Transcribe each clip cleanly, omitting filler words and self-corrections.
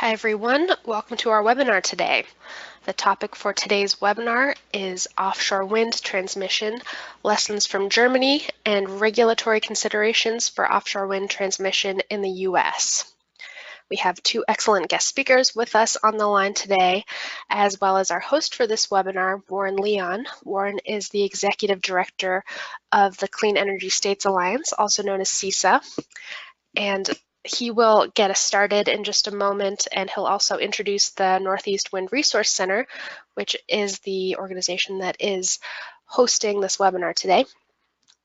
Hi everyone, welcome to our webinar today. The topic for today's webinar is offshore wind transmission, lessons from Germany, and regulatory considerations for offshore wind transmission in the US. We have two excellent guest speakers with us on the line today, as well as our host for this webinar, Warren Leon. Warren is the Executive Director of the Clean Energy States Alliance, also known as CESA, and he will get us started in just a moment, and he'll also introduce the Northeast Wind Resource Center, which is the organization that is hosting this webinar today.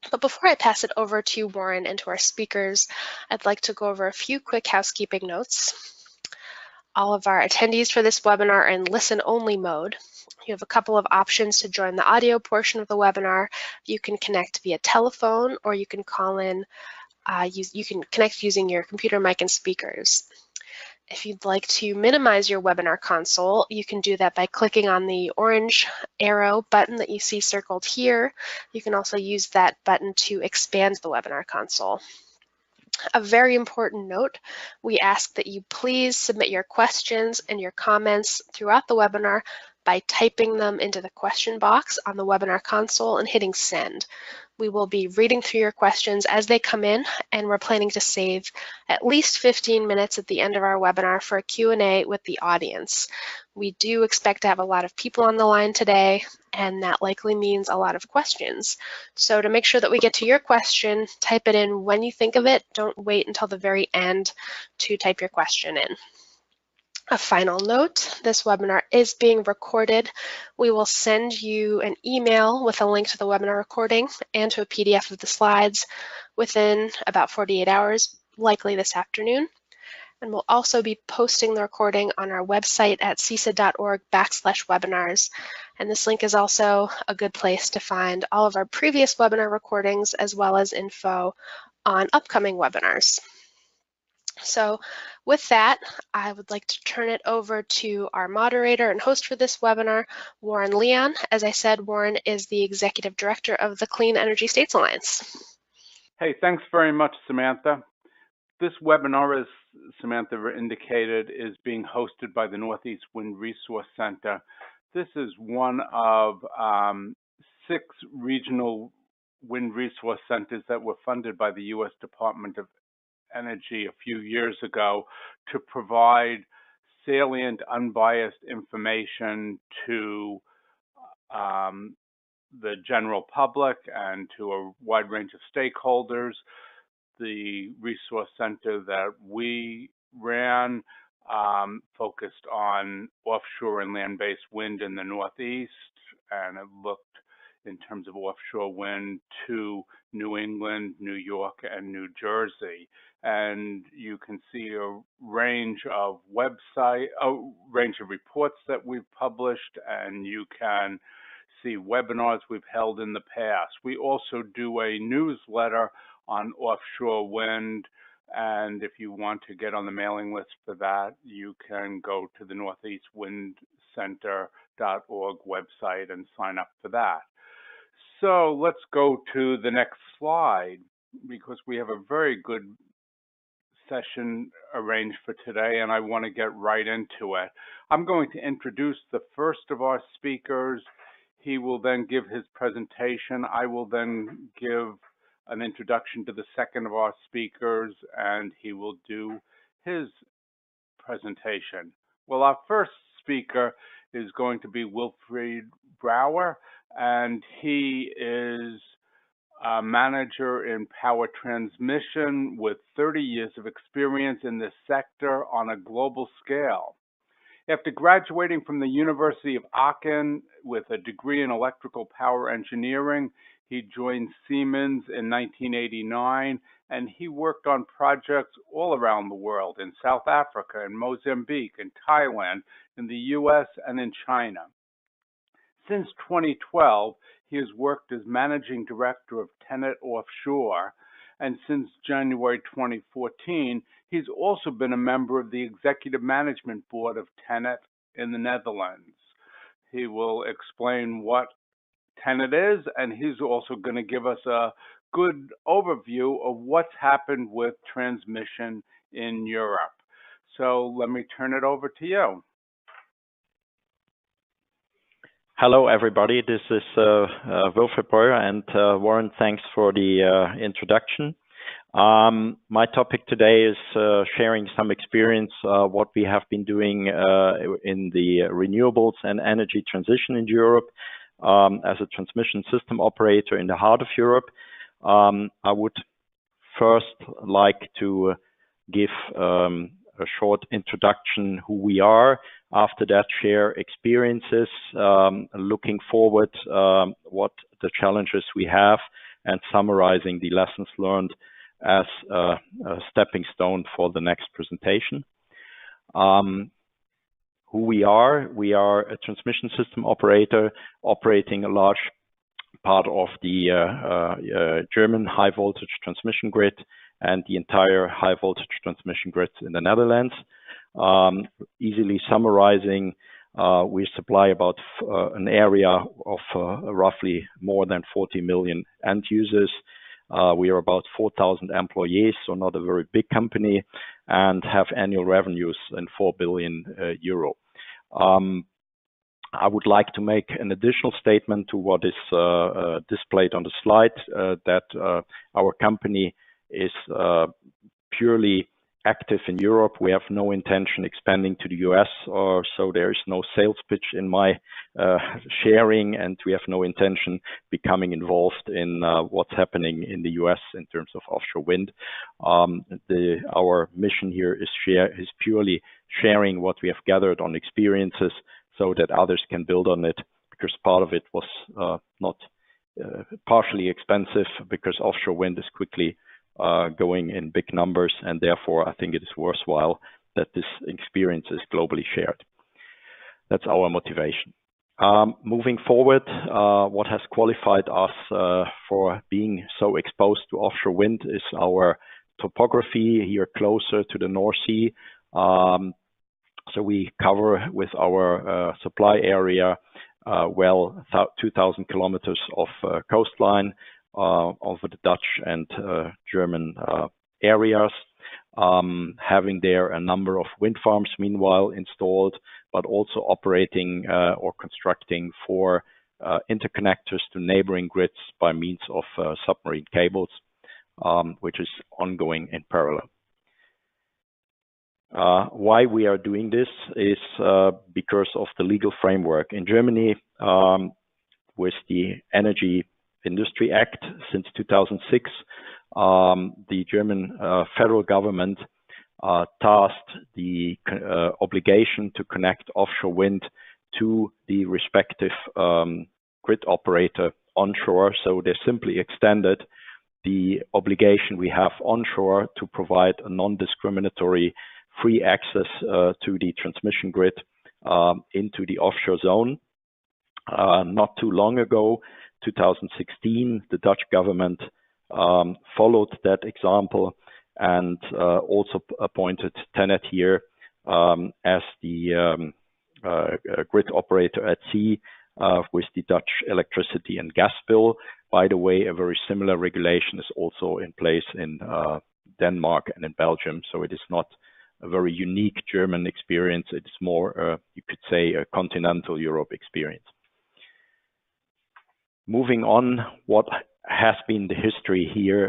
But before I pass it over to Warren and to our speakers, I'd like to go over a few quick housekeeping notes. All of our attendees for this webinar are in listen-only mode. You have a couple of options to join the audio portion of the webinar. You can connect via telephone, or you can call in. You can connect using your computer mic and speakers. If you'd like to minimize your webinar console, you can do that by clicking on the orange arrow button that you see circled here. You can also use that button to expand the webinar console. A very important note, we ask that you please submit your questions and your comments throughout the webinar by typing them into the question box on the webinar console and hitting send. We will be reading through your questions as they come in, and we're planning to save at least 15 minutes at the end of our webinar for a Q&A with the audience. We do expect to have a lot of people on the line today, and that likely means a lot of questions. So to make sure that we get to your question, type it in when you think of it. Don't wait until the very end to type your question in. A final note, this webinar is being recorded. We will send you an email with a link to the webinar recording and to a PDF of the slides within about 48 hours, likely this afternoon. And we'll also be posting the recording on our website at cesa.org/webinars. And this link is also a good place to find all of our previous webinar recordings, as well as info on upcoming webinars. So with that, I would like to turn it over to our moderator and host for this webinar, Warren Leon. As I said, Warren is the Executive Director of the Clean Energy States Alliance. Hey, thanks very much, Samantha. This webinar, as Samantha indicated, is being hosted by the Northeast Wind Resource Center. This is one of 6 regional wind resource centers that were funded by the U.S. Department of Energy a few years ago to provide salient, unbiased information to the general public and to a wide range of stakeholders. The resource center that we ran focused on offshore and land-based wind in the Northeast, and it looked in terms of offshore wind to New England, New York, and New Jersey. And you can see a range of reports that we've published, and you can see webinars we've held in the past. We also do a newsletter on offshore wind, and if you want to get on the mailing list for that, you can go to the northeastwindcenter.org website and sign up for that. So let's go to the next slide, because we have a very good session arranged for today, and I want to get right into it. I'm going to introduce the first of our speakers. He will then give his presentation. I will then give an introduction to the second of our speakers, and he will do his presentation. Well, our first speaker is going to be Wilfried Breuer, and he is a manager in power transmission with 30 years of experience in this sector on a global scale. After graduating from the University of Aachen with a degree in electrical power engineering, he joined Siemens in 1989, and he worked on projects all around the world, in South Africa, in Mozambique, in Thailand, in the US, and in China. Since 2012, he has worked as managing director of TenneT Offshore, and since January 2014, he's also been a member of the executive management board of TenneT in the Netherlands. He will explain what TenneT is, and he's also going to give us a good overview of what's happened with transmission in Europe. So let me turn it over to you. Hello, everybody. This is Wilfried Breuer, and Warren, thanks for the introduction. My topic today is sharing some experience, what we have been doing in the renewables and energy transition in Europe as a transmission system operator in the heart of Europe. I would first like to give a short introduction who we are. After that, share experiences, looking forward, what the challenges we have, and summarizing the lessons learned as a stepping stone for the next presentation. Who we are a transmission system operator operating a large part of the German high voltage transmission grid and the entire high voltage transmission grid in the Netherlands. Easily summarizing, we supply about an area of roughly more than 40 million end users. We are about 4,000 employees, so not a very big company, and have annual revenues in 4 billion euro. I would like to make an additional statement to what is displayed on the slide, that our company is purely active in Europe. We have no intention expanding to the US, so there is no sales pitch in my sharing, and we have no intention becoming involved in what's happening in the US in terms of offshore wind. Our mission here is purely sharing what we have gathered on experiences so that others can build on it, because part of it was not partially expensive, because offshore wind is quickly going in big numbers, and therefore I think it is worthwhile that this experience is globally shared. That's our motivation. Moving forward, what has qualified us for being so exposed to offshore wind is our topography here closer to the North Sea. So we cover with our supply area well 2,000 kilometers of coastline over the Dutch and German areas, having there a number of wind farms meanwhile installed, but also operating or constructing 4 interconnectors to neighboring grids by means of submarine cables, which is ongoing in parallel. Why we are doing this is because of the legal framework. In Germany, with the Energy Industry Act since 2006, the German federal government tasked the obligation to connect offshore wind to the respective grid operator onshore. So they simply extended the obligation we have onshore to provide a non-discriminatory free access to the transmission grid into the offshore zone. Not too long ago, 2016, the Dutch government followed that example and also appointed TenneT here as the grid operator at sea with the Dutch electricity and gas bill. By the way, a very similar regulation is also in place in Denmark and in Belgium, so it is not a very unique German experience. It's more, you could say, a continental Europe experience. Moving on, what has been the history here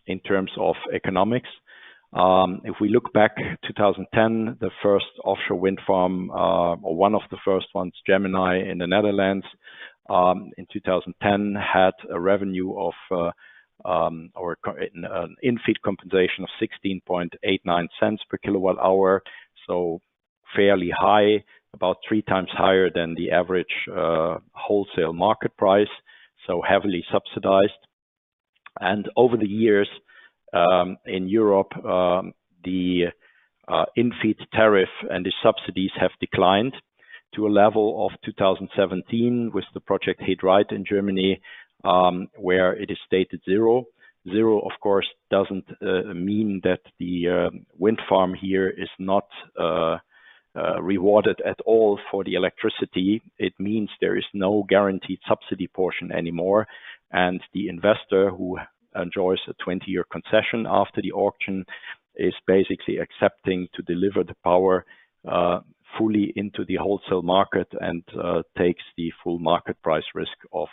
in terms of economics? If we look back 2010, the first offshore wind farm, or one of the first ones, Gemini in the Netherlands, in 2010 had a revenue of or an in-feed compensation of 16.89 cents per kilowatt hour, so fairly high, about 3 times higher than the average wholesale market price, so heavily subsidized. And over the years in Europe, the in-feed tariff and the subsidies have declined to a level of 2017 with the project He Dreiht in Germany, where it is stated zero. Zero, of course, doesn't mean that the wind farm here is not rewarded at all for the electricity. It means there is no guaranteed subsidy portion anymore, and the investor who enjoys a 20-year concession after the auction is basically accepting to deliver the power fully into the wholesale market and takes the full market price risk of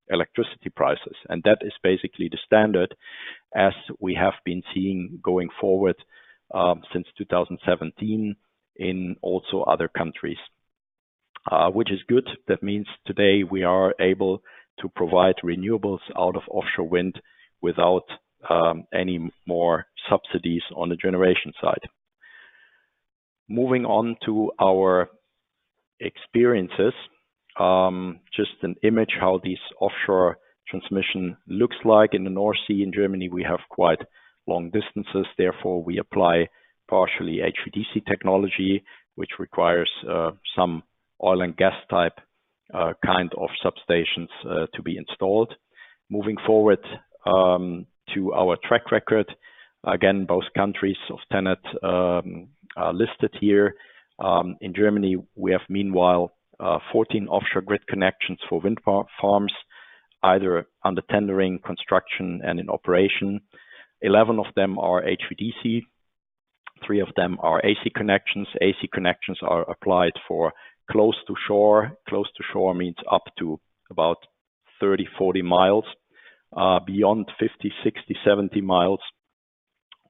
electricity prices. And that is basically the standard as we have been seeing going forward since 2017 in also other countries, which is good. That means today we are able to provide renewables out of offshore wind without any more subsidies on the generation side. Moving on to our experiences, just an image how this offshore transmission looks like. In the North Sea in Germany, we have quite long distances. Therefore, we apply partially HVDC technology, which requires some oil and gas type kind of substations to be installed. Moving forward to our track record, again, both countries of TenneT are listed here. In Germany, we have meanwhile 14 offshore grid connections for wind farms, either under tendering, construction, and in operation. 11 of them are HVDC, 3 of them are AC connections. AC connections are applied for close to shore. Close to shore means up to about 30, 40 miles. Beyond 50, 60, 70 miles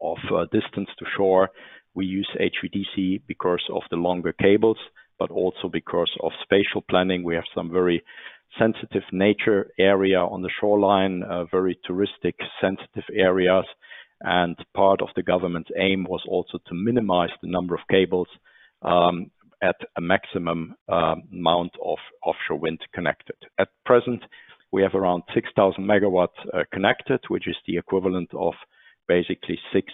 of distance to shore, we use HVDC because of the longer cables, but also because of spatial planning. We have some very sensitive nature area on the shoreline, very touristic sensitive areas, and part of the government's aim was also to minimize the number of cables at a maximum amount of offshore wind connected. At present, we have around 6,000 megawatts connected, which is the equivalent of basically 6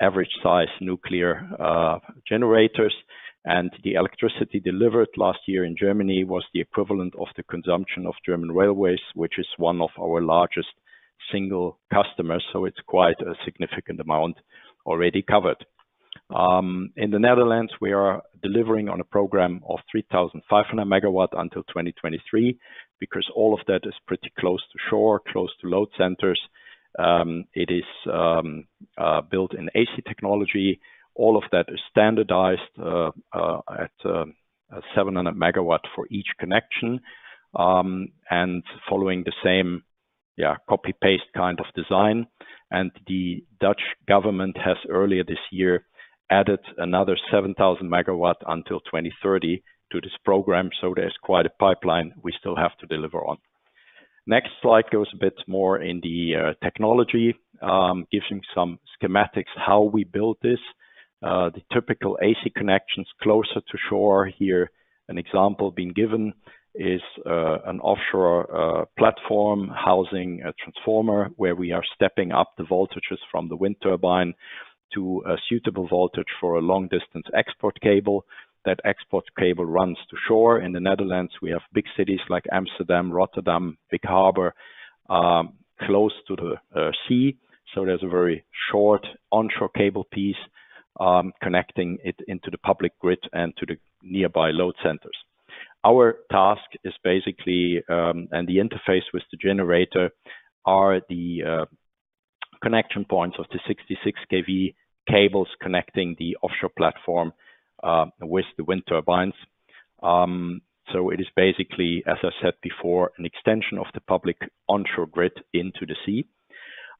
average size nuclear generators. And the electricity delivered last year in Germany was the equivalent of the consumption of German railways, which is one of our largest single customers. So it's quite a significant amount already covered. In the Netherlands, we are delivering on a program of 3,500 megawatt until 2023, because all of that is pretty close to shore, close to load centers. It is built in AC technology. All of that is standardized at 700 megawatt for each connection, and following the same copy-paste kind of design. And the Dutch government has earlier this year added another 7,000 megawatt until 2030 to this program. So there's quite a pipeline we still have to deliver on. Next slide goes a bit more in the technology, gives you some schematics how we build this. The typical AC connections closer to shore here, an example being given is an offshore platform housing a transformer where we are stepping up the voltages from the wind turbine to a suitable voltage for a long distance export cable. That export cable runs to shore. In the Netherlands, we have big cities like Amsterdam, Rotterdam, Big Harbor, close to the sea. So there's a very short onshore cable piece connecting it into the public grid and to the nearby load centers. Our task is basically, and the interface with the generator are the connection points of the 66 kV cables connecting the offshore platform with the wind turbines. So it is basically, as I said before, an extension of the public onshore grid into the sea.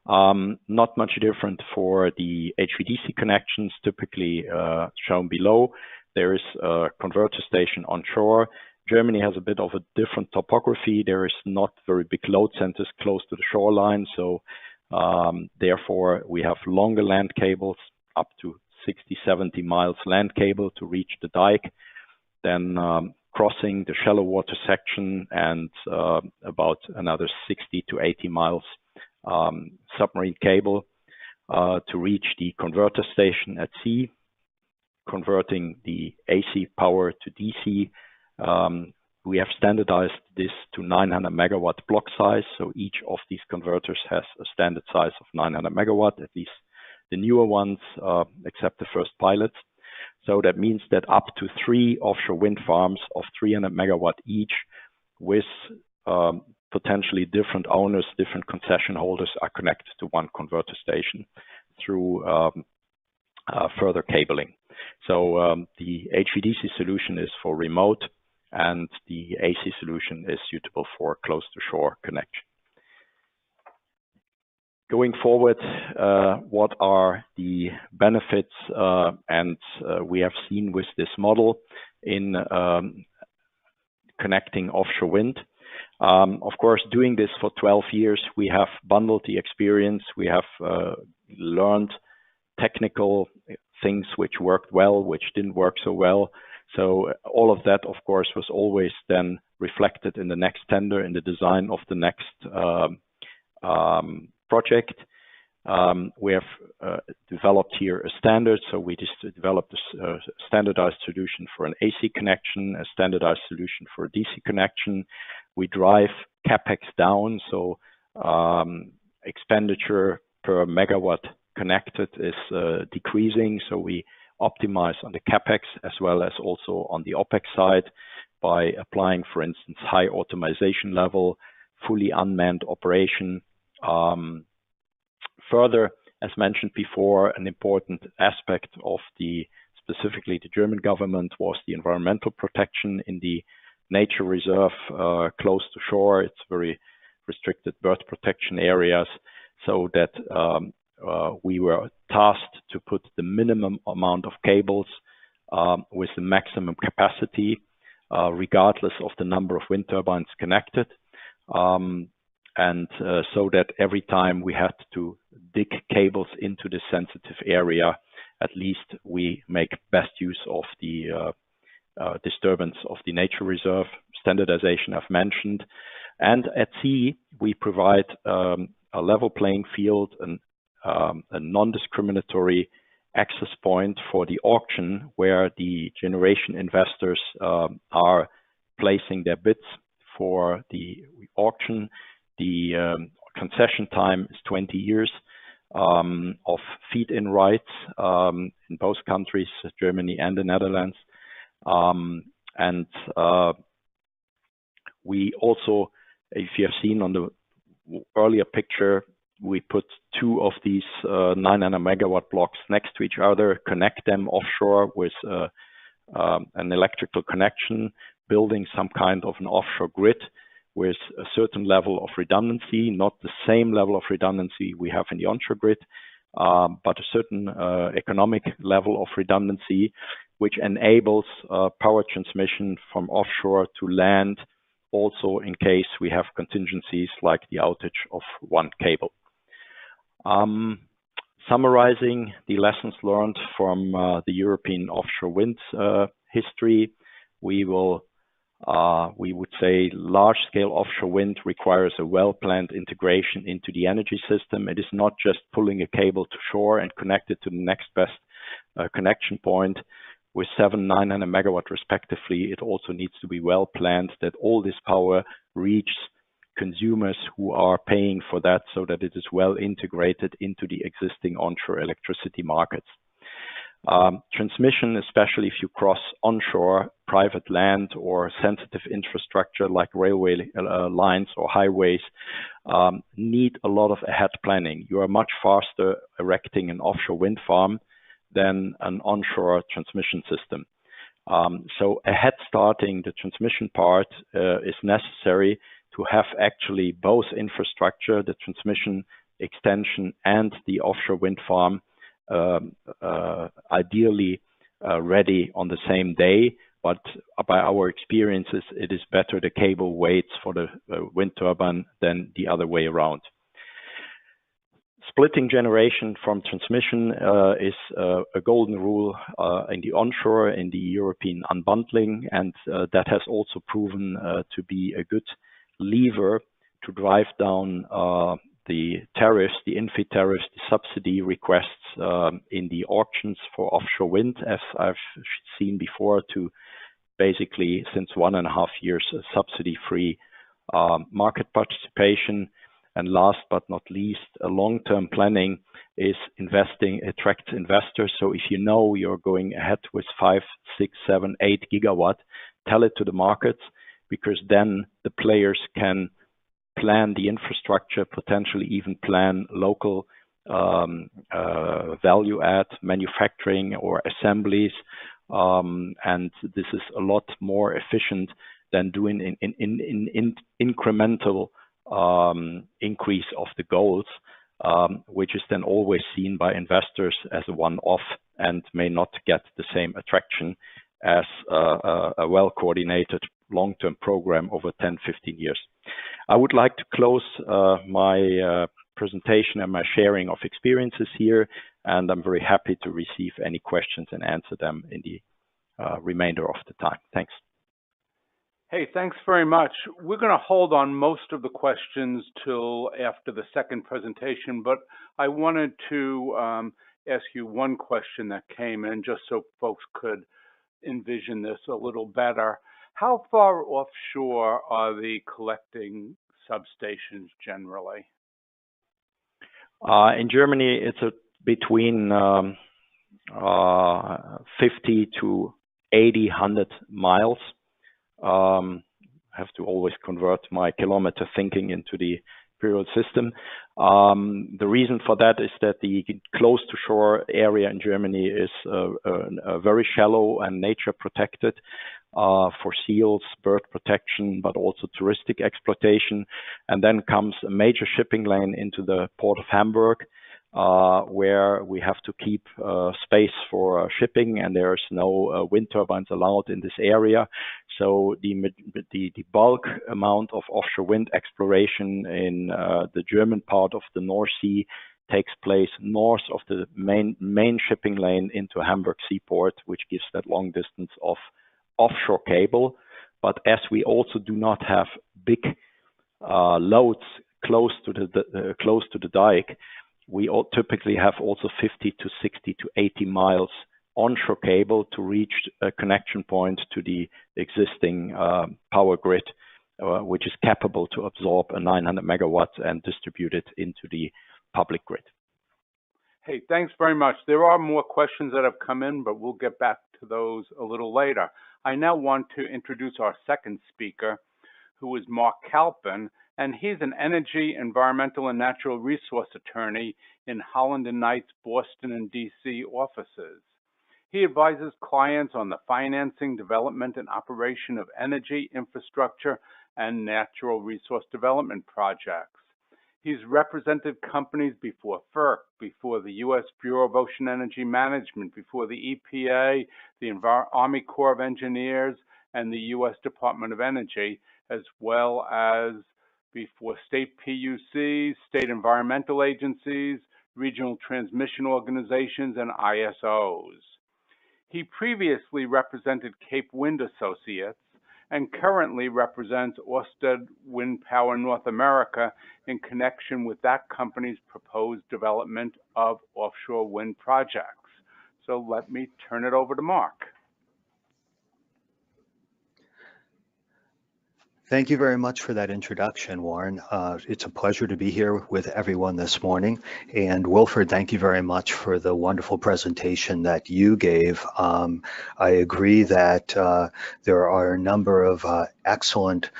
Not much different for the HVDC connections, typically shown below. There is a converter station onshore. Germany has a bit of a different topography. There is not very big load centers close to the shoreline. So therefore, we have longer land cables, up to 60, 70 miles land cable to reach the dike, then crossing the shallow water section and about another 60 to 80 miles submarine cable to reach the converter station at sea, converting the AC power to DC. We have standardized this to 900 megawatt block size. So each of these converters has a standard size of 900 megawatt, at least the newer ones, except the first pilots. So that means that up to 3 offshore wind farms of 300 megawatt each with potentially different owners, different concession holders are connected to one converter station through further cabling. So the HVDC solution is for remote, and the AC solution is suitable for close to shore connection. Going forward, what are the benefits and we have seen with this model in connecting offshore wind? Of course, doing this for 12 years, we have bundled the experience. We have learned technical things which worked well, which didn't work so well. So all of that, of course, was always then reflected in the next tender, in the design of the next project. We have developed here a standard. So we just developed a standardized solution for an AC connection, a standardized solution for a DC connection. We drive CapEx down. So expenditure per megawatt connected is decreasing. So we optimize on the CapEx as well as also on the OpEx side by applying, for instance, high automation level, fully unmanned operation. Further, as mentioned before, an important aspect of specifically the German government was the environmental protection in the nature reserve close to shore. It's very restricted bird protection areas, so that we were tasked to put the minimum amount of cables with the maximum capacity, regardless of the number of wind turbines connected. So that every time we had to dig cables into the sensitive area, at least we make best use of the disturbance of the nature reserve. Standardization I've mentioned. And at sea, we provide a level playing field and a non-discriminatory access point for the auction, where the generation investors are placing their bids for the auction. The concession time is 20 years of feed-in rights in both countries, Germany and the Netherlands. We also, if you have seen on the earlier picture, we put two of these 900 megawatt blocks next to each other, connect them offshore with an electrical connection, building some kind of an offshore grid with a certain level of redundancy, not the same level of redundancy we have in the onshore grid, but a certain economic level of redundancy, which enables power transmission from offshore to land, also in case we have contingencies like the outage of one cable. Summarizing the lessons learned from the European offshore wind history, we would say large-scale offshore wind requires a well-planned integration into the energy system. It is not just pulling a cable to shore and connect it to the next best connection point. With 900 megawatt respectively, it also needs to be well planned that all this power reaches consumers who are paying for that, so that it is well integrated into the existing onshore electricity markets. Transmission, especially if you cross onshore, private land or sensitive infrastructure like railway lines or highways, need a lot of ahead planning. You are much faster erecting an offshore wind farm than an onshore transmission system. So ahead starting the transmission part is necessary to have actually both infrastructure, the transmission extension and the offshore wind farm ideally ready on the same day, but by our experiences, it is better the cable waits for the wind turbine than the other way around. Splitting generation from transmission is a golden rule in the onshore, in the European unbundling, and that has also proven to be a good lever to drive down the tariffs, the in-feed tariffs, the subsidy requests in the auctions for offshore wind, as I've seen before, to basically since 1.5 years subsidy-free market participation. And last but not least, a long-term planning is attracts investors. So if you know you're going ahead with 5, 6, 7, 8 gigawatt, tell it to the markets, because then the players can plan the infrastructure, potentially even plan local value add manufacturing or assemblies, and this is a lot more efficient than doing in incremental increase of the goals, which is then always seen by investors as a one-off and may not get the same attraction as a well-coordinated long-term program over 10, 15 years. I would like to close my presentation and my sharing of experiences here, and I'm very happy to receive any questions and answer them in the remainder of the time. Thanks. Hey, thanks very much. We're going to hold on most of the questions till after the second presentation, but I wanted to ask you one question that came in just so folks could envision this a little better. How far offshore are the collecting substations generally? In Germany, it's between 50 to 80, 100 miles. Have to always convert my kilometer thinking into the imperial system. The reason for that is that the close to shore area in Germany is very shallow and nature protected for seals, bird protection, but also touristic exploitation. And then comes a major shipping lane into the port of Hamburg, where we have to keep space for shipping, and there's no wind turbines allowed in this area. So the bulk amount of offshore wind exploration in the German part of the North Sea takes place north of the main shipping lane into Hamburg seaport, which gives that long distance of offshore cable. But as we also do not have big loads close to the dike, we typically have also 50 to 60 to 80 miles onshore cable to reach a connection point to the existing power grid, which is capable to absorb a 900 megawatts and distribute it into the public grid. Hey, thanks very much. There are more questions that have come in, but we'll get back to those a little later. I now want to introduce our second speaker, who is Mark Kalpin, and he's an energy, environmental, and natural resource attorney in Holland Knight's Boston and DC offices. He advises clients on the financing, development, and operation of energy, infrastructure, and natural resource development projects. He's represented companies before FERC, before the U.S. Bureau of Ocean Energy Management, before the EPA, the Army Corps of Engineers, and the U.S. Department of Energy, as well as before state PUCs, state environmental agencies, regional transmission organizations, and ISOs. He previously represented Cape Wind Associates and currently represents Ørsted Wind Power North America in connection with that company's proposed development of offshore wind projects. So let me turn it over to Mark. Thank you very much for that introduction, Warren. It's a pleasure to be here with everyone this morning. And Wilfried, thank you very much for the wonderful presentation that you gave. I agree that there are a number of excellent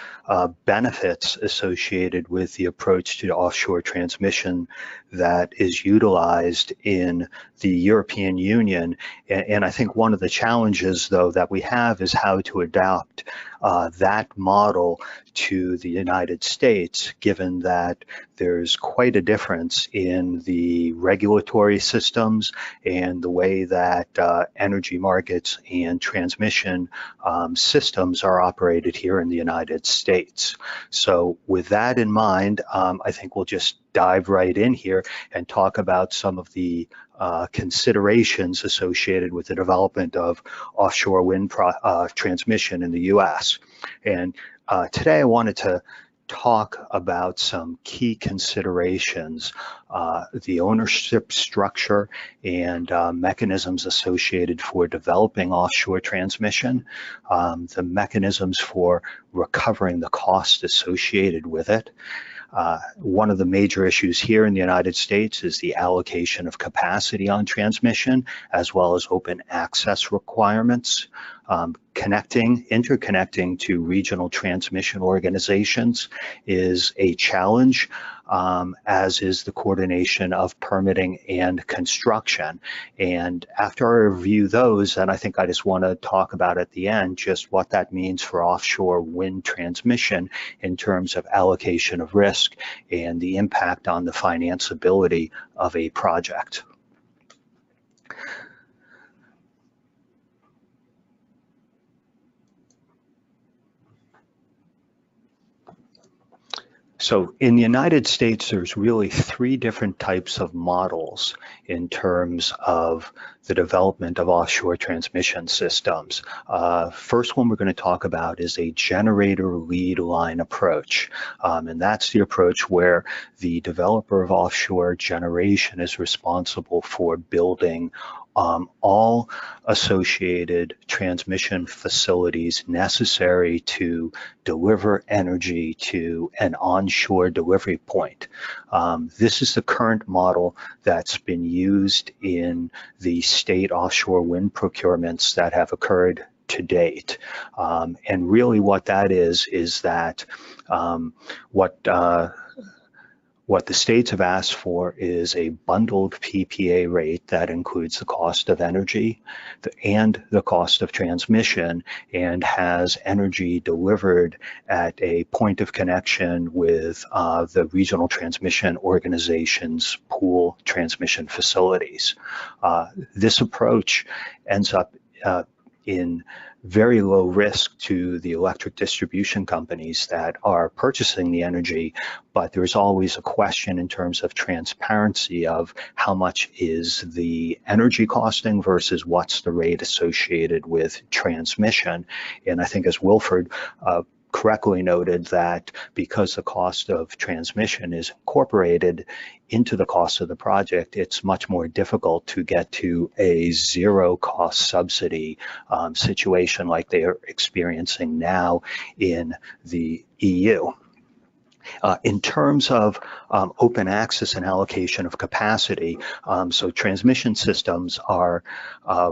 benefits associated with the approach to offshore transmission that is utilized in the European Union. And I think one of the challenges, though, that we have is how to adapt that model to the United States, given that there's quite a difference in the regulatory systems and the way that energy markets and transmission systems are operated here in the United States. So with that in mind, I think we'll just dive right in here and talk about some of the considerations associated with the development of offshore wind transmission in the U.S. And today I wanted to talk about some key considerations, the ownership structure and mechanisms associated for developing offshore transmission, the mechanisms for recovering the cost associated with it. One of the major issues here in the United States is the allocation of capacity on transmission, as well as open access requirements. Interconnecting to regional transmission organizations is a challenge. as is the coordination of permitting and construction. And after I review those, then I think I just want to talk about at the end just what that means for offshore wind transmission in terms of allocation of risk and the impact on the financeability of a project. So in the United States, there's really three different types of models in terms of the development of offshore transmission systems. First one we're going to talk about is a generator lead line approach. And that's the approach where the developer of offshore generation is responsible for building all associated transmission facilities necessary to deliver energy to an onshore delivery point. This is the current model that's been used in the state offshore wind procurements that have occurred to date. And really what that is that what the states have asked for is a bundled PPA rate that includes the cost of energy and the cost of transmission, and has energy delivered at a point of connection with the regional transmission organization's pool transmission facilities. This approach ends up in very low risk to the electric distribution companies that are purchasing the energy, but there's always a question in terms of transparency of how much is the energy costing versus what's the rate associated with transmission. And I think as Wilfried correctly noted, that because the cost of transmission is incorporated into the cost of the project, it's much more difficult to get to a zero cost subsidy situation like they are experiencing now in the EU. In terms of open access and allocation of capacity, so transmission systems are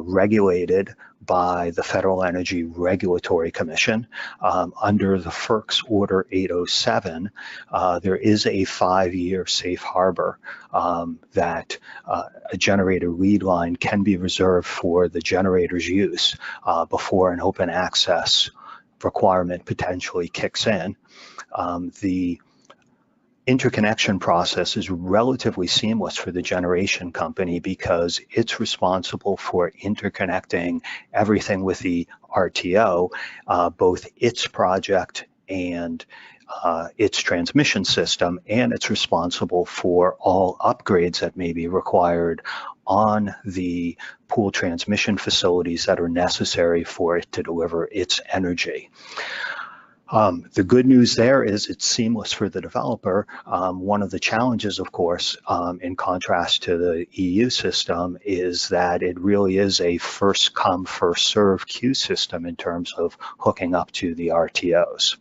regulated by the Federal Energy Regulatory Commission. Under the FERC's Order 807, there is a 5-year safe harbor that a generator lead line can be reserved for the generator's use before an open access requirement potentially kicks in. The interconnection process is relatively seamless for the generation company because it's responsible for interconnecting everything with the RTO, both its project and its transmission system, and it's responsible for all upgrades that may be required on the pool transmission facilities that are necessary for it to deliver its energy. The good news there is it's seamless for the developer. One of the challenges, of course, in contrast to the EU system, is that it really is a first come, first serve queue system in terms of hooking up to the RTOs.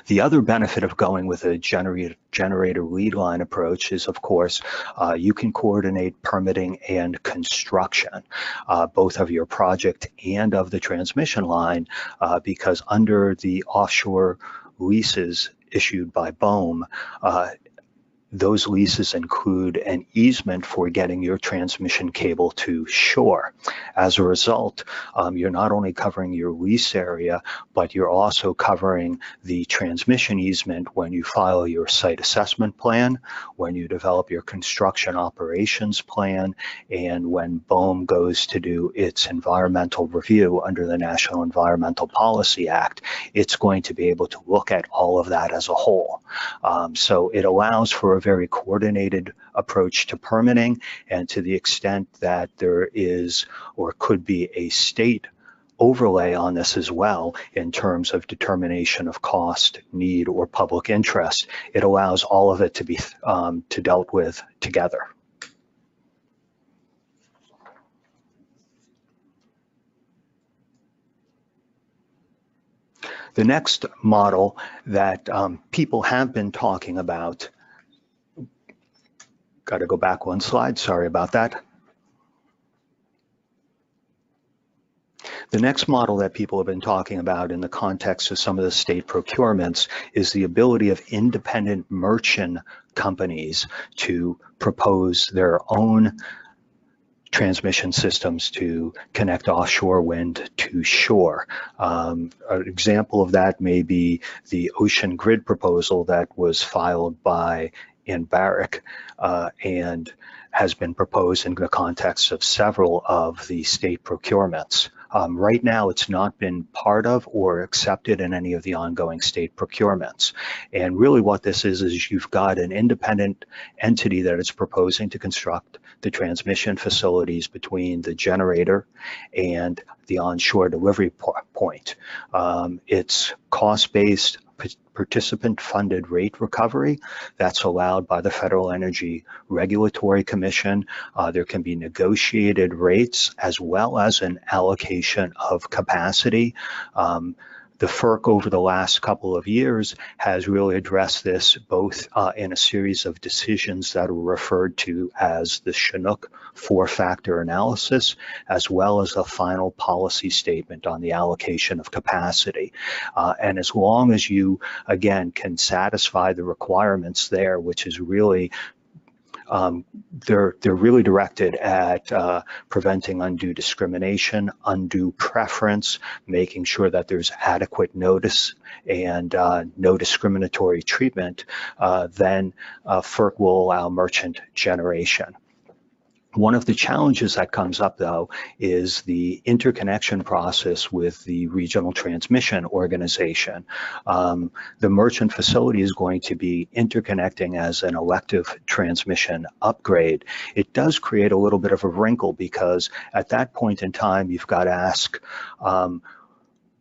The other benefit of going with a generator lead line approach is, of course, you can coordinate permitting and construction, both of your project and of the transmission line, because under the offshore leases issued by BOEM, those leases include an easement for getting your transmission cable to shore. As a result, you're not only covering your lease area, but you're also covering the transmission easement when you file your site assessment plan, when you develop your construction operations plan, and when BOEM goes to do its environmental review under the National Environmental Policy Act. It's going to be able to look at all of that as a whole. So it allows for a very coordinated approach to permitting, and to the extent that there is or could be a state overlay on this as well in terms of determination of cost, need, or public interest, it allows all of it to be dealt with together. The next model that people have been talking about, got to go back one slide, sorry about that. The next model that people have been talking about in the context of some of the state procurements is the ability of independent merchant companies to propose their own transmission systems to connect offshore wind to shore. An example of that may be the ocean grid proposal that was filed by Barrick and has been proposed in the context of several of the state procurements. Right now, it's not been part of or accepted in any of the ongoing state procurements. And really what this is you've got an independent entity that is proposing to construct the transmission facilities between the generator and the onshore delivery point. It's cost-based, participant-funded rate recovery that's allowed by the Federal Energy Regulatory Commission. There can be negotiated rates as well as an allocation of capacity. The FERC over the last couple of years has really addressed this both in a series of decisions that are referred to as the Chinook four-factor analysis, as well as a final policy statement on the allocation of capacity. And as long as you, again, can satisfy the requirements there, which is really they're really directed at preventing undue discrimination, undue preference, making sure that there's adequate notice and no discriminatory treatment, then FERC will allow merchant generation. One of the challenges that comes up, though, is the interconnection process with the regional transmission organization. The merchant facility is going to be interconnecting as an elective transmission upgrade. It does create a little bit of a wrinkle because at that point in time, you've got to ask,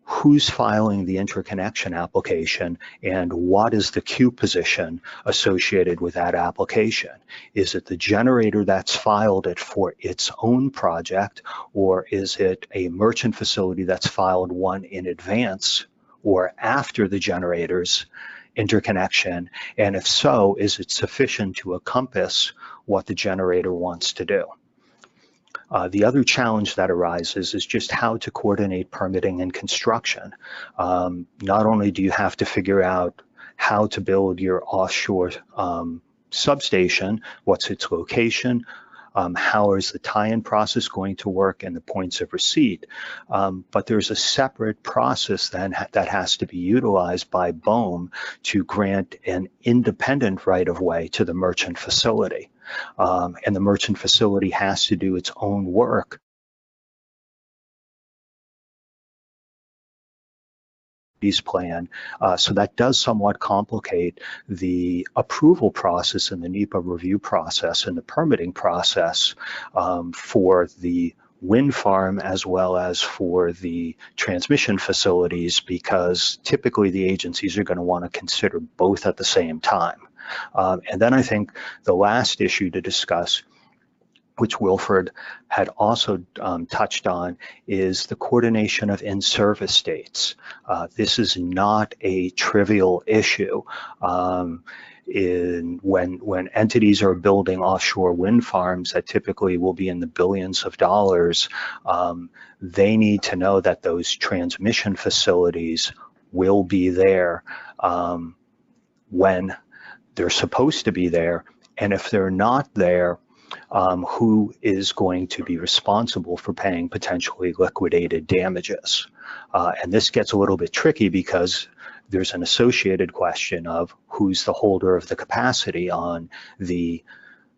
who's filing the interconnection application and what is the queue position associated with that application? Is it the generator that's filed it for its own project, or is it a merchant facility that's filed one in advance or after the generator's interconnection? And if so, is it sufficient to encompass what the generator wants to do? The other challenge that arises is just how to coordinate permitting and construction. Not only do you have to figure out how to build your offshore substation, what's its location, how is the tie-in process going to work, and the points of receipt, but there's a separate process then that has to be utilized by BOEM to grant an independent right-of-way to the merchant facility. And the merchant facility has to do its own work plan. So that does somewhat complicate the approval process and the NEPA review process and the permitting process for the wind farm as well as for the transmission facilities, because typically the agencies are going to want to consider both at the same time. And then I think the last issue to discuss, which Wilfried had also touched on, is the coordination of in-service dates. This is not a trivial issue. When entities are building offshore wind farms that typically will be in the billions of dollars, they need to know that those transmission facilities will be there when they're supposed to be there. And if they're not there, who is going to be responsible for paying potentially liquidated damages? And this gets a little bit tricky because there's an associated question of who's the holder of the capacity on the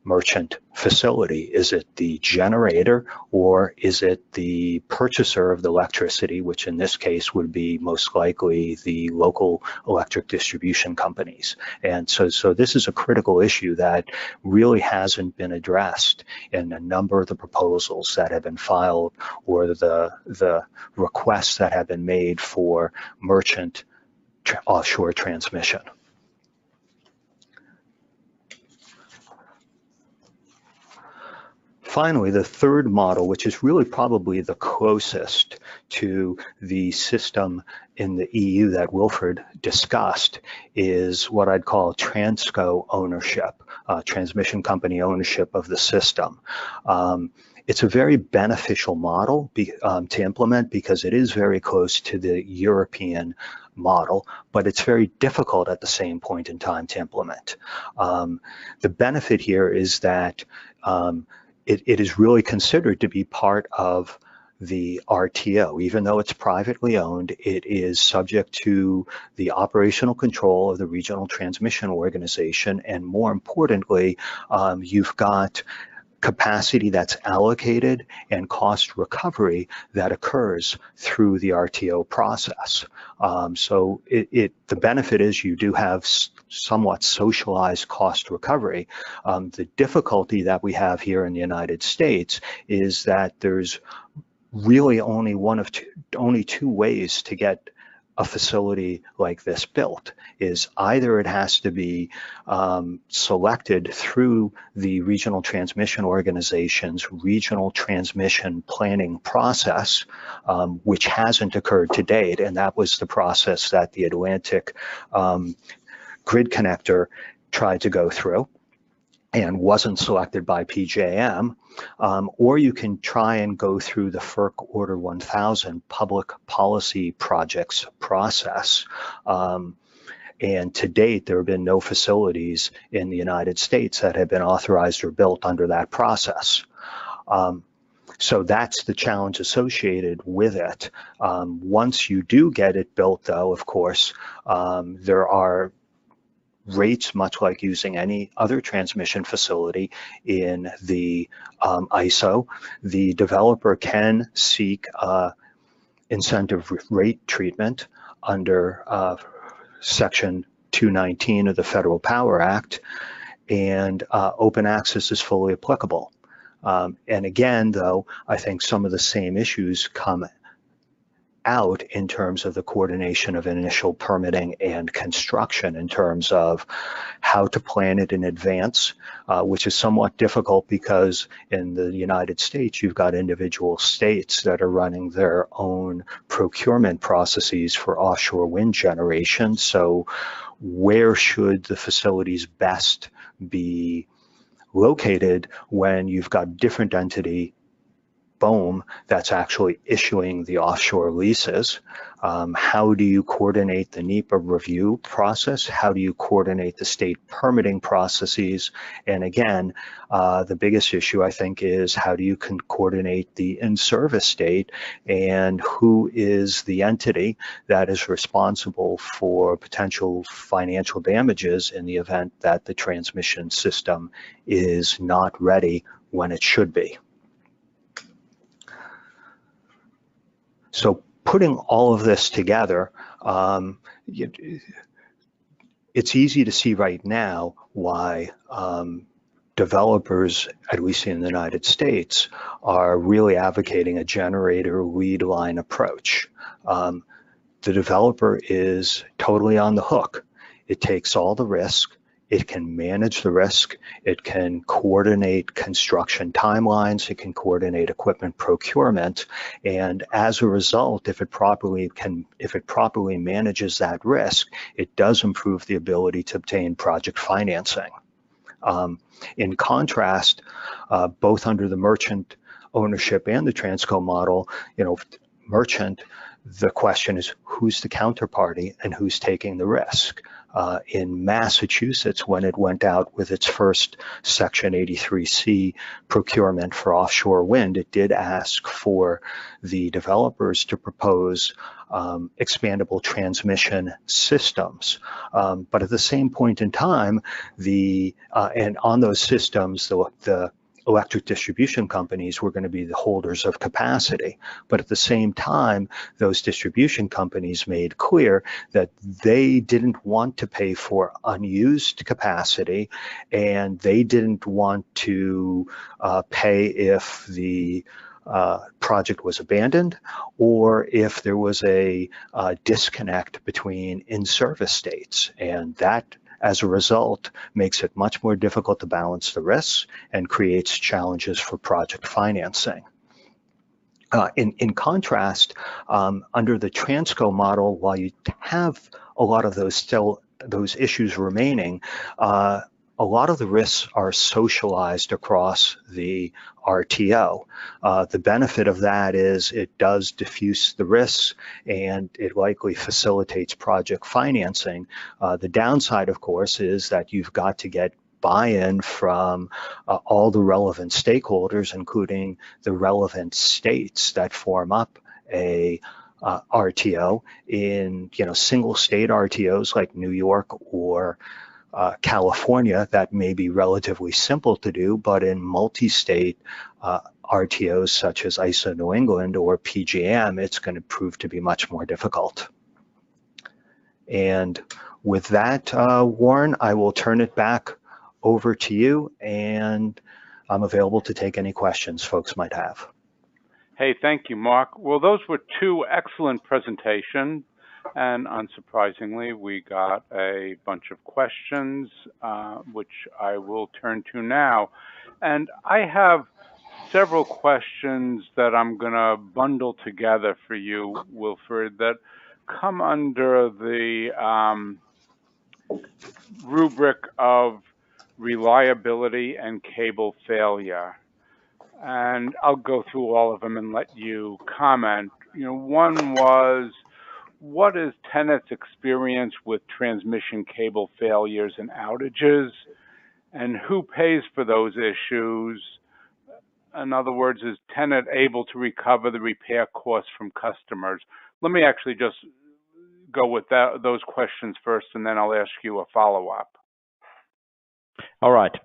merchant facility. Is it the generator, or is it the purchaser of the electricity, which in this case would be most likely the local electric distribution companies? And so this is a critical issue that really hasn't been addressed in a number of the proposals that have been filed or the requests that have been made for merchant offshore transmission. Finally, the third model, which is really probably the closest to the system in the EU that Wilfried discussed, is what I'd call Transco ownership, transmission company ownership of the system. It's a very beneficial model to implement because it is very close to the European model, but it's very difficult at the same point in time to implement. The benefit here is that it is really considered to be part of the RTO. Even though it's privately owned, it is subject to the operational control of the Regional Transmission Organization, and more importantly, you've got capacity that's allocated and cost recovery that occurs through the RTO process. So the benefit is you do have somewhat socialized cost recovery. The difficulty that we have here in the United States is that there's really only two ways to get a facility like this built. Is either it has to be selected through the Regional Transmission Organization's Regional Transmission Planning process, which hasn't occurred to date, and that was the process that the Atlantic Grid Connector tried to go through and wasn't selected by PJM, or you can try and go through the FERC Order 1000 Public Policy Projects process. And to date, there have been no facilities in the United States that have been authorized or built under that process. So that's the challenge associated with it. Once you do get it built, though, of course, there are rates, much like using any other transmission facility in the ISO. The developer can seek incentive rate treatment under Section 219 of the Federal Power Act, and open access is fully applicable. And again, though, I think some of the same issues come out in terms of the coordination of initial permitting and construction, in terms of how to plan it in advance, which is somewhat difficult because in the United States, you've got individual states that are running their own procurement processes for offshore wind generation. So where should the facilities best be located when you've got different entity, BOEM, that's actually issuing the offshore leases? How do you coordinate the NEPA review process? How do you coordinate the state permitting processes? And again, the biggest issue, I think, is how do you coordinate the in-service state, and who is the entity that is responsible for potential financial damages in the event that the transmission system is not ready when it should be. So putting all of this together, it's easy to see right now why developers, at least in the United States, are really advocating a generator lead line approach. The developer is totally on the hook. It takes all the risk. It can manage the risk. It can coordinate construction timelines. It can coordinate equipment procurement. And as a result, if it properly manages that risk, it does improve the ability to obtain project financing. In contrast, both under the merchant ownership and the Transco model, merchant, the question is who's the counterparty and who's taking the risk. In Massachusetts, when it went out with its first Section 83C procurement for offshore wind, it did ask for the developers to propose expandable transmission systems. But at the same point in time, and on those systems, the electric distribution companies were going to be the holders of capacity. But at the same time, those distribution companies made clear that they didn't want to pay for unused capacity, and they didn't want to pay if the project was abandoned or if there was a disconnect between in-service states. And that, as a result, makes it much more difficult to balance the risks and creates challenges for project financing. In contrast, under the Transco model, while you have a lot of those issues remaining, a lot of the risks are socialized across the RTO. The benefit of that is it does diffuse the risks and it likely facilitates project financing. The downside, of course, is that you've got to get buy-in from all the relevant stakeholders, including the relevant states that form up a RTO. In single state RTOs like New York or California, that may be relatively simple to do, but in multi-state RTOs such as ISO New England or PJM, it's going to prove to be much more difficult. And with that, Warren, I will turn it back over to you, and I'm available to take any questions folks might have. Hey, thank you, Mark. Well, those were two excellent presentations, and unsurprisingly, we got a bunch of questions, which I will turn to now. And I have several questions that I'm going to bundle together for you, Wilfried, that come under the rubric of reliability and cable failure. And I'll go through all of them and let you comment. One was, what is TenneT's experience with transmission cable failures and outages, and who pays for those issues? In other words, is TenneT able to recover the repair costs from customers? Let me actually just go with those questions first, and then I'll ask you a follow-up. All right.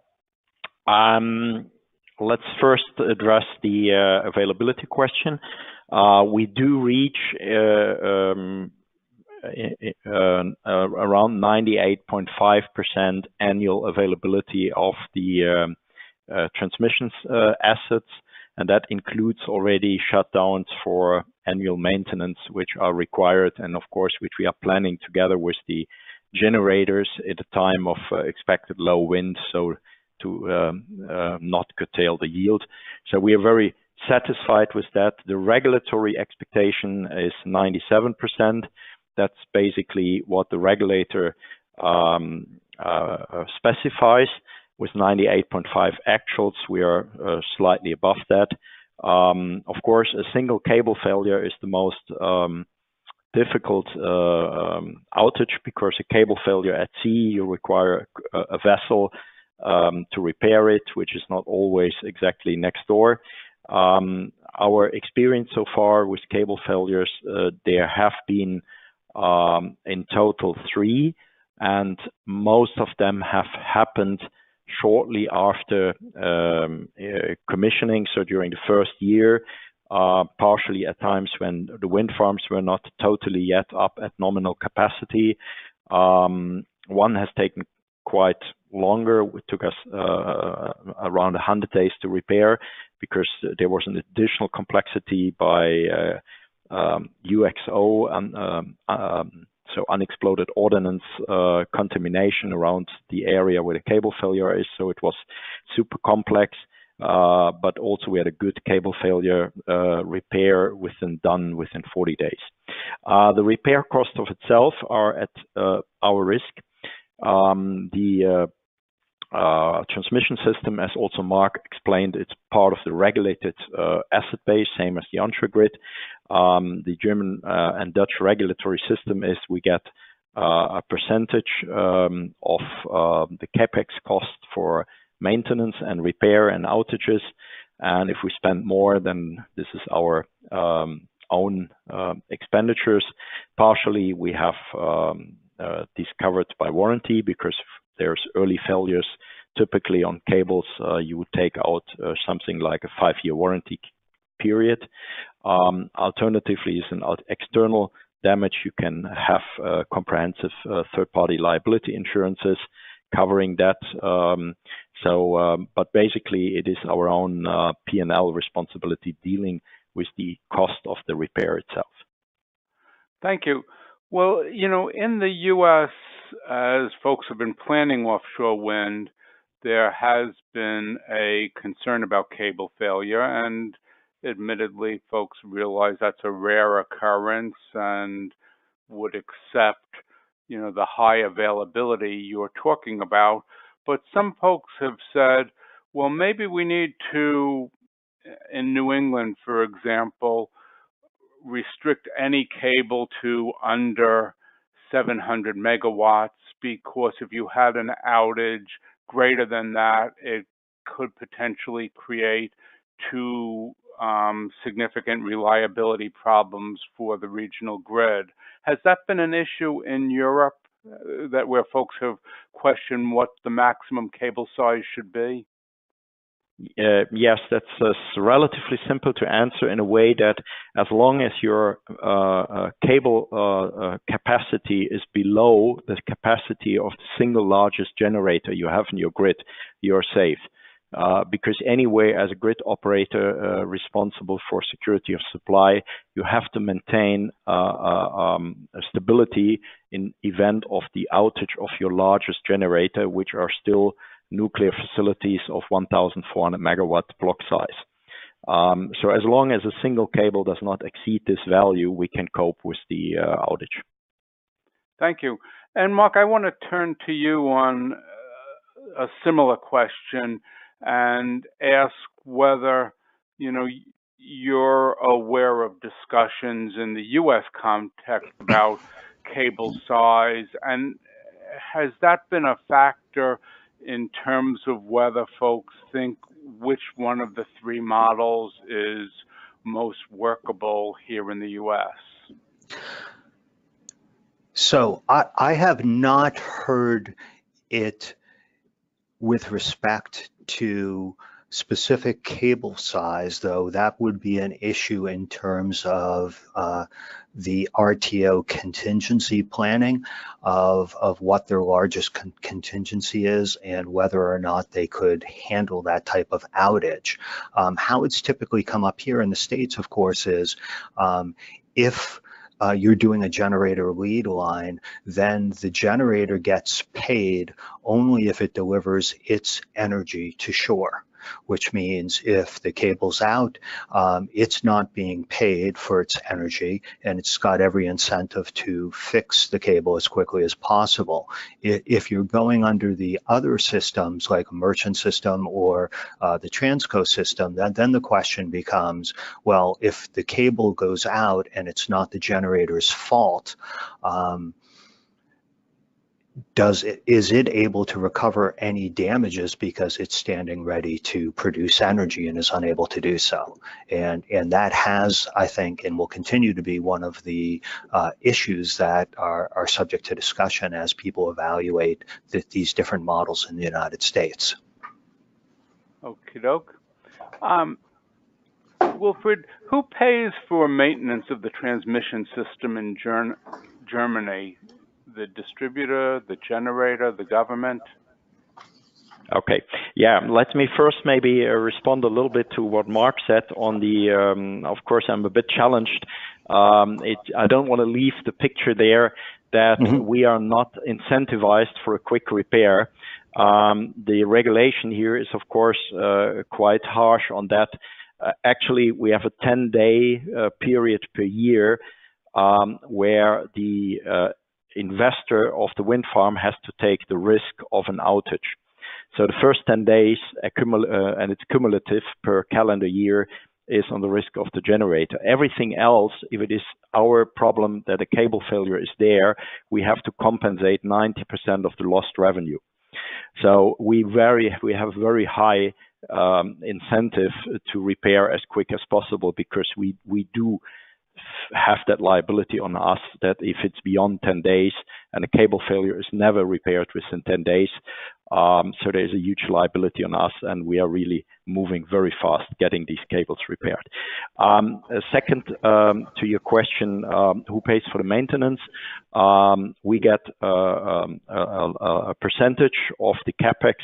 Let's first address the availability question. We do reach around 98.5% annual availability of the transmissions assets, and that includes already shutdowns for annual maintenance, which are required, and of course, which we are planning together with the generators at a time of expected low wind, so to not curtail the yield. So we are very satisfied with that. The regulatory expectation is 97%. That's basically what the regulator specifies. With 98.5 actuals, we are slightly above that. Of course, a single cable failure is the most difficult outage, because a cable failure at sea, you require a vessel to repair it, which is not always exactly next door. Our experience so far with cable failures, there have been in total 3, and most of them have happened shortly after commissioning, so during the first year, partially at times when the wind farms were not totally yet up at nominal capacity. One has taken quite longer. It took us around 100 days to repair, because there was an additional complexity by UXO and so unexploded ordnance contamination around the area where the cable failure is. So it was super complex, but also we had a good cable failure repair done within 40 days. The repair cost of itself are at our risk. The transmission system, as also Mark explained, it's part of the regulated asset base, same as the onshore grid. The German and Dutch regulatory system is we get a percentage of the capex cost for maintenance and repair and outages. And if we spend more, then this is our own expenditures. Partially, we have these covered by warranty, because if there's early failures, typically on cables, you would take out something like a 5-year warranty period. Alternatively, is an external damage. You can have comprehensive third-party liability insurances covering that. But basically, it is our own P&L responsibility dealing with the cost of the repair itself. Thank you. Well, in the U.S., as folks have been planning offshore wind, there has been a concern about cable failure, and admittedly, folks realize that's a rare occurrence and would accept, the high availability you're talking about. but some folks have said, well, maybe we need to, in New England, for example, restrict any cable to under 700 megawatts, because if you had an outage greater than that, it could potentially create two significant reliability problems for the regional grid. Has that been an issue in Europe, that where folks have questioned what the maximum cable size should be? Yes, that's relatively simple to answer in a way that as long as your cable capacity is below the capacity of the single largest generator you have in your grid, you're safe. Because anyway, as a grid operator responsible for security of supply, you have to maintain a stability in event of the outage of your largest generator, which are still nuclear facilities of 1,400 megawatt block size. So as long as a single cable does not exceed this value, we can cope with the outage. Thank you. And Mark, I want to turn to you on a similar question and ask whether, you're aware of discussions in the U.S. context about cable size, and has that been a factor in terms of whether folks think which one of the three models is most workable here in the U.S.? So I have not heard it with respect to specific cable size, though that would be an issue in terms of the RTO contingency planning of what their largest contingency is and whether or not they could handle that type of outage. How it's typically come up here in the States, of course, is if you're doing a generator lead line, then the generator gets paid only if it delivers its energy to shore, which means if the cable's out, it's not being paid for its energy, and it's got every incentive to fix the cable as quickly as possible. If you're going under the other systems like a merchant system or the Transco system, then the question becomes, well, if the cable goes out and it's not the generator's fault, is it able to recover any damages because it's standing ready to produce energy and is unable to do so? And that has, I think, and will continue to be one of the issues that are subject to discussion as people evaluate these different models in the United States. Okie doke. Wilfried, who pays for maintenance of the transmission system in Germany? The distributor, the generator, the government? Okay, yeah, let me first maybe respond a little bit to what Mark said on the, of course, I'm a bit challenged. I don't want to leave the picture there that we are not incentivized for a quick repair. The regulation here is, of course, quite harsh on that. Actually, we have a 10-day period per year where the investor of the wind farm has to take the risk of an outage. So the first 10 days, and it's cumulative per calendar year, is on the risk of the generator. Everything else, if it is our problem that a cable failure is there, we have to compensate 90% of the lost revenue. So we have very high incentive to repair as quick as possible, because we do have that liability on us that if it's beyond 10 days and a cable failure is never repaired within 10 days, so there's a huge liability on us, and we are really moving very fast getting these cables repaired. Second, to your question, who pays for the maintenance? We get a percentage of the capex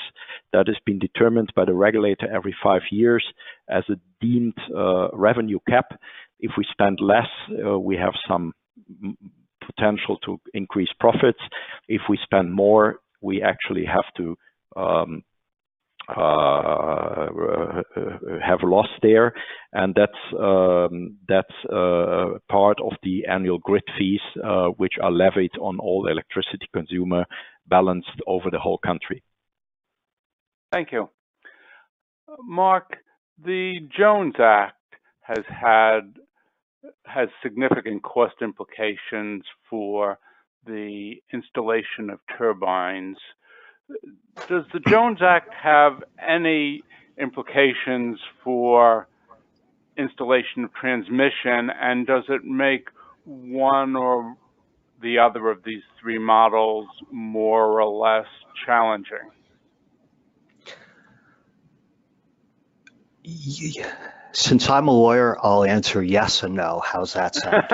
that has been determined by the regulator every 5 years as a deemed revenue cap. If we spend less, we have some potential to increase profits. If we spend more, we actually have to have a loss there, and that's part of the annual grid fees, which are levied on all electricity consumer balanced over the whole country. Thank you. Mark, the Jones Act has significant cost implications for the installation of turbines. Does the Jones Act have any implications for installation of transmission, and does it make one or the other of these three models more or less challenging? Since I'm a lawyer, I'll answer yes and no. How's that sound?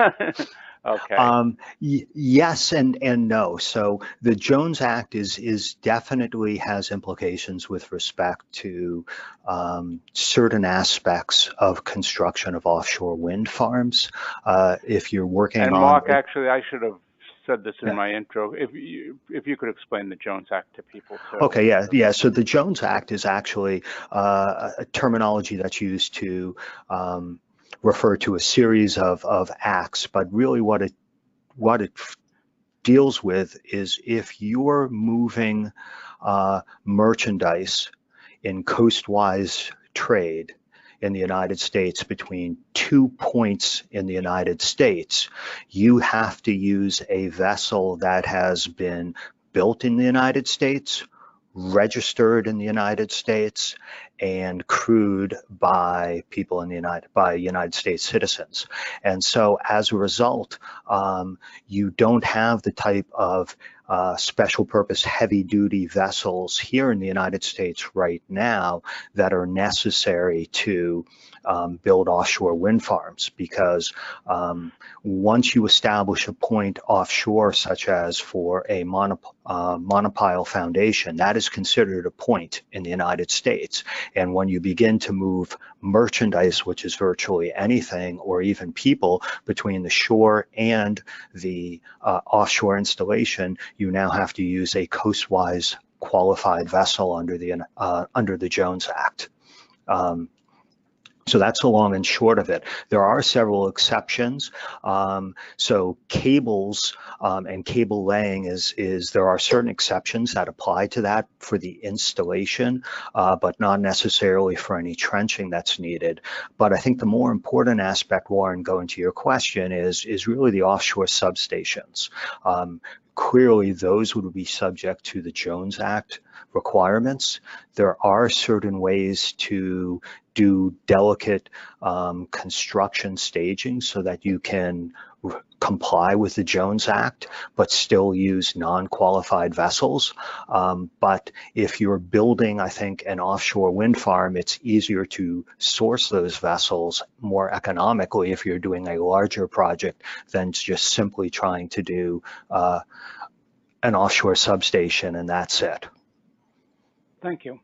Okay. Yes and no. So the Jones Act is definitely has implications with respect to certain aspects of construction of offshore wind farms. If you're working and on— Mark, actually, I should have said this in Yeah. my intro. If you could explain the Jones Act to people too. Okay, yeah. So the Jones Act is actually a terminology that's used to refer to a series of acts, but really what it deals with is if you're moving merchandise in coastwise trade in the United States between 2 points in the United States, you have to use a vessel that has been built in the United States, registered in the United States, and crewed by people in the United States citizens. And so as a result, you don't have the type of special purpose heavy duty vessels here in the United States right now that are necessary to build offshore wind farms, because once you establish a point offshore, such as for a monopile foundation, that is considered a point in the United States. And when you begin to move merchandise, which is virtually anything, or even people, between the shore and the offshore installation, you now have to use a coastwise qualified vessel under the Jones Act. So that's the long and short of it. There are several exceptions. So cables and cable laying there are certain exceptions that apply to that for the installation, but not necessarily for any trenching that's needed. But I think the more important aspect, Warren, going to your question, is really the offshore substations. Clearly, those would be subject to the Jones Act requirements. There are certain ways to do delicate construction staging so that you can comply with the Jones Act, but still use non-qualified vessels. But if you're building, I think, an offshore wind farm, it's easier to source those vessels more economically if you're doing a larger project than just simply trying to do an offshore substation and that's it. Thank you.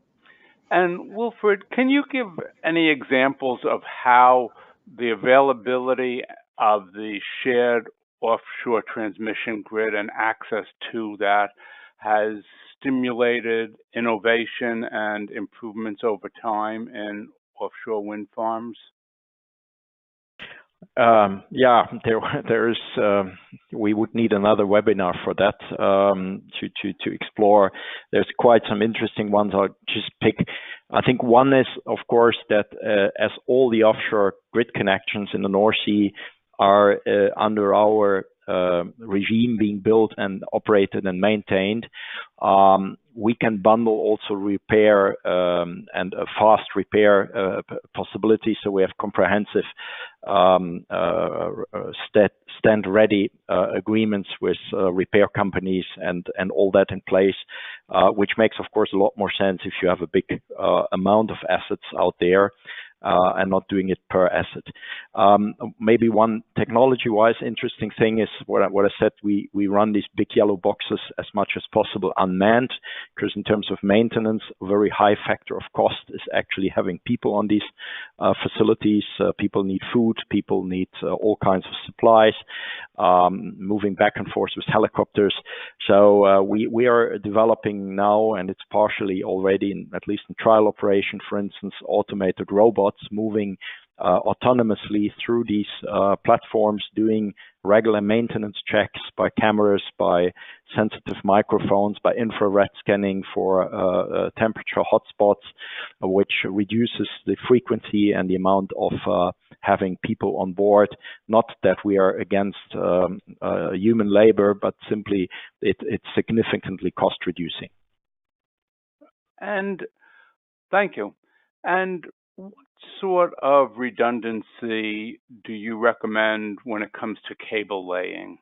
And Wilfried, can you give any examples of how the availability of the shared offshore transmission grid and access to that has stimulated innovation and improvements over time in offshore wind farms? Yeah, there is. We would need another webinar for that to explore. There's quite some interesting ones. I'll just pick. I think one is, of course, that as all the offshore grid connections in the North Sea are under our regime being built and operated and maintained, we can bundle also repair and a fast repair possibility. So we have comprehensive stand-ready agreements with repair companies and all that in place, which makes, of course, a lot more sense if you have a big amount of assets out there. And not doing it per asset. Maybe one technology-wise interesting thing is what I said. We run these big yellow boxes as much as possible unmanned, because in terms of maintenance, a very high factor of cost is actually having people on these facilities. People need food. People need all kinds of supplies. Moving back and forth with helicopters. So we are developing now, and it's partially already at least in trial operation, for instance, automated robots moving autonomously through these platforms, doing regular maintenance checks by cameras, by sensitive microphones, by infrared scanning for temperature hotspots, which reduces the frequency and the amount of having people on board. Not that we are against human labor, but simply it's significantly cost reducing. And thank you. And what sort of redundancy do you recommend when it comes to cable laying?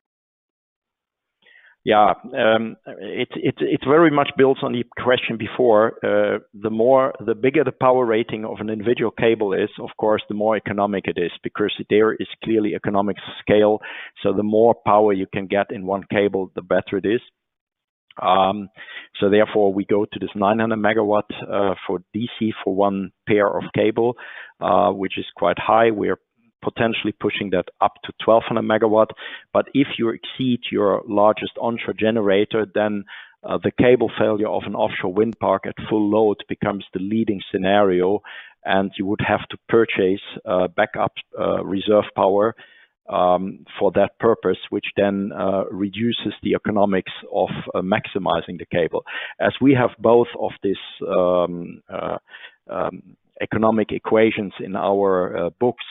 Yeah, it very much builds on the question before. The bigger the power rating of an individual cable is, of course, the more economic it is, because there is clearly economics of scale. So the more power you can get in one cable, the better it is. So therefore, we go to this 900 megawatt for DC for one pair of cable, which is quite high. We're potentially pushing that up to 1200 megawatt. But if you exceed your largest onshore generator, then the cable failure of an offshore wind park at full load becomes the leading scenario, and you would have to purchase backup reserve power for that purpose, which then reduces the economics of maximizing the cable. As we have both of these economic equations in our books,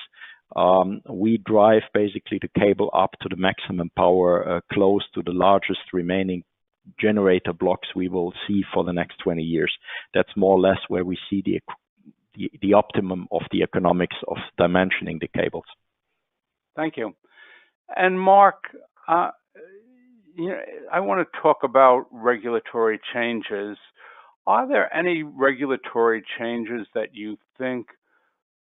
we drive basically the cable up to the maximum power close to the largest remaining generator blocks we will see for the next 20 years. That's more or less where we see the optimum of the economics of dimensioning the cables. Thank you. And Mark, I want to talk about regulatory changes. Are there any regulatory changes that you think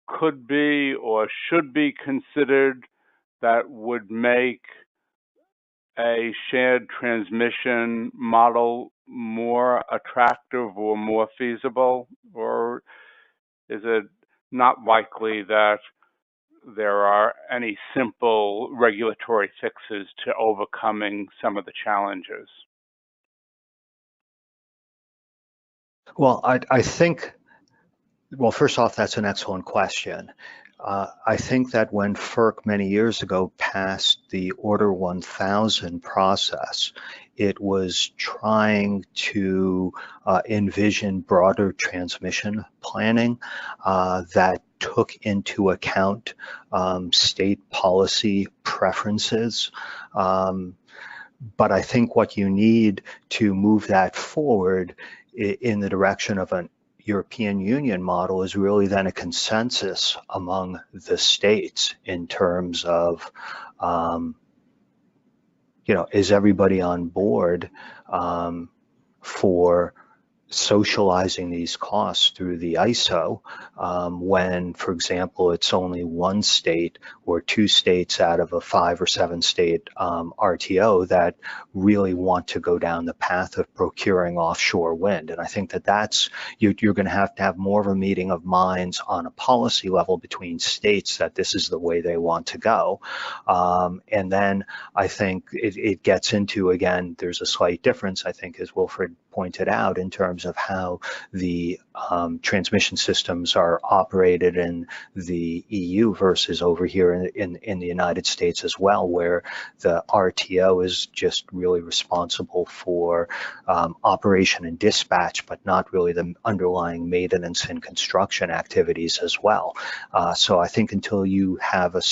could be or should be considered that would make a shared transmission model more attractive or more feasible? Or is it not likely that there are any simple regulatory fixes to overcoming some of the challenges? Well, I think, well, first off, that's an excellent question. I think that when FERC many years ago passed the Order 1000 process, it was trying to envision broader transmission planning that took into account state policy preferences. But I think what you need to move that forward in the direction of an European Union model is really then a consensus among the states in terms of, is everybody on board for socializing these costs through the ISO when, for example, it's only one state or two states out of a 5 or 7 state RTO that really want to go down the path of procuring offshore wind. And I think that that's, you're going to have more of a meeting of minds on a policy level between states that this is the way they want to go. And then I think it gets into, again, there's a slight difference, I think, as Wilfried pointed out, in terms of how the transmission systems are operated in the EU versus over here in the United States as well, where the RTO is just really responsible for operation and dispatch, but not really the underlying maintenance and construction activities as well. So I think until you have a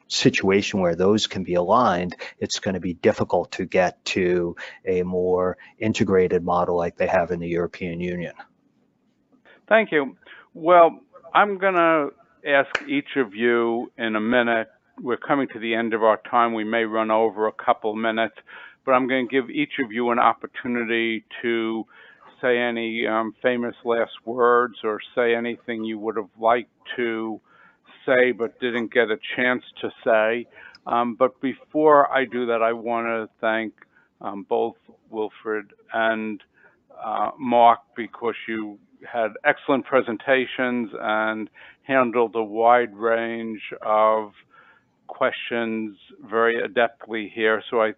situation where those can be aligned, it's going to be difficult to get to a more integrated model like they have in the European Union. Thank you. Well, I'm going to ask each of you in a minute. We're coming to the end of our time. We may run over a couple minutes, but I'm going to give each of you an opportunity to say any famous last words or say anything you would have liked to say but didn't get a chance to say. But before I do that, I want to thank both Wilfried and Mark, because you had excellent presentations and handled a wide range of questions very adeptly here. So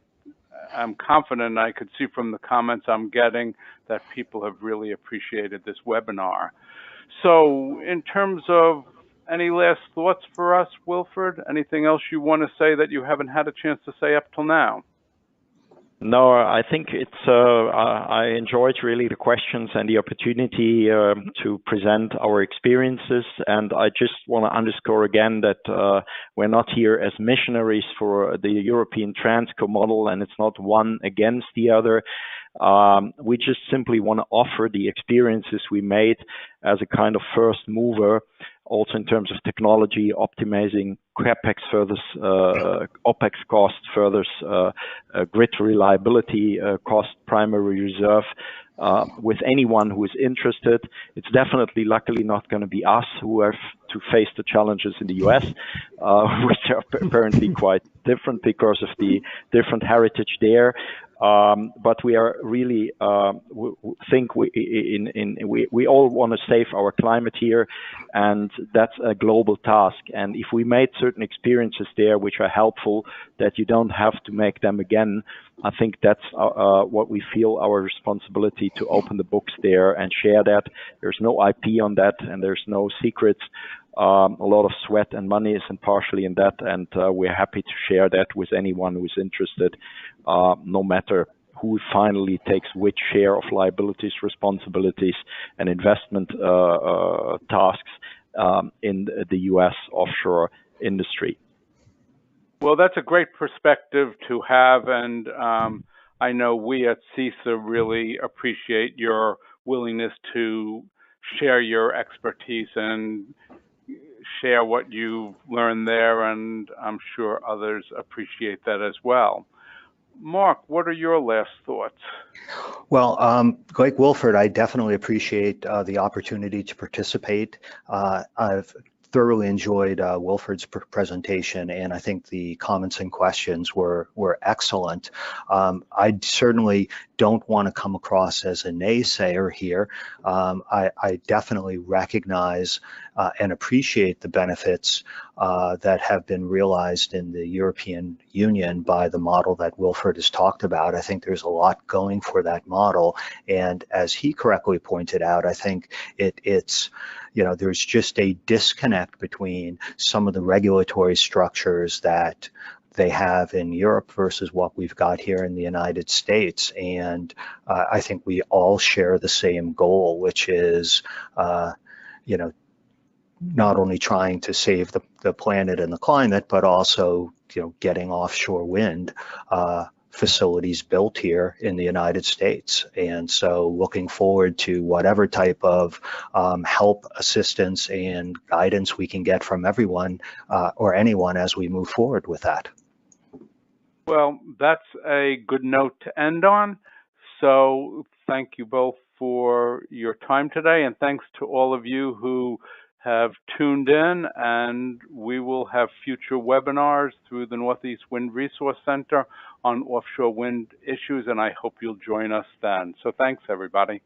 I'm confident, I could see from the comments I'm getting, that people have really appreciated this webinar. So in terms of Any last thoughts for us, Wilfried? Anything else you want to say that you haven't had a chance to say up till now? No, I think I enjoyed really the questions and the opportunity to present our experiences. And I just want to underscore again that we're not here as missionaries for the European Transco model, and it's not one against the other. We just simply want to offer the experiences we made as a kind of first mover, also in terms of technology, optimizing CapEx furthers, OpEx cost furthers, grid reliability cost, primary reserve. With anyone who is interested, it's definitely, luckily, not going to be us who have to face the challenges in the US, which are apparently quite different because of the different heritage there. But we are really think we all want to save our climate here, and that's a global task. And if we made certain experiences there which are helpful, that you don't have to make them again, I think that's what we feel our responsibility to open the books there and share that. There's no IP on that, and there's no secrets. A lot of sweat and money is partially in that, and we're happy to share that with anyone who is interested, no matter who finally takes which share of liabilities, responsibilities, and investment tasks in the U.S. offshore industry. Well, that's a great perspective to have, and I know we at CISA really appreciate your willingness to share your expertise and share what you've learned there, and I'm sure others appreciate that as well. Mark, what are your last thoughts? Well, like Wilfried, I definitely appreciate the opportunity to participate. I've thoroughly enjoyed Wilfried's presentation, and I think the comments and questions were excellent. I certainly don't want to come across as a naysayer here. I definitely recognize and appreciate the benefits that have been realized in the European Union by the model that Wilfried has talked about. I think there's a lot going for that model, and as he correctly pointed out, I think it's there's just a disconnect between some of the regulatory structures that they have in Europe versus what we've got here in the United States. And I think we all share the same goal, which is, not only trying to save the planet and the climate, but also, getting offshore wind facilities built here in the United States. And so looking forward to whatever type of help, assistance, and guidance we can get from everyone or anyone as we move forward with that. Well, that's a good note to end on. So thank you both for your time today, and thanks to all of you who have tuned in, and we will have future webinars through the Northeast Wind Resource Center on offshore wind issues, and I hope you'll join us then. So thanks, everybody.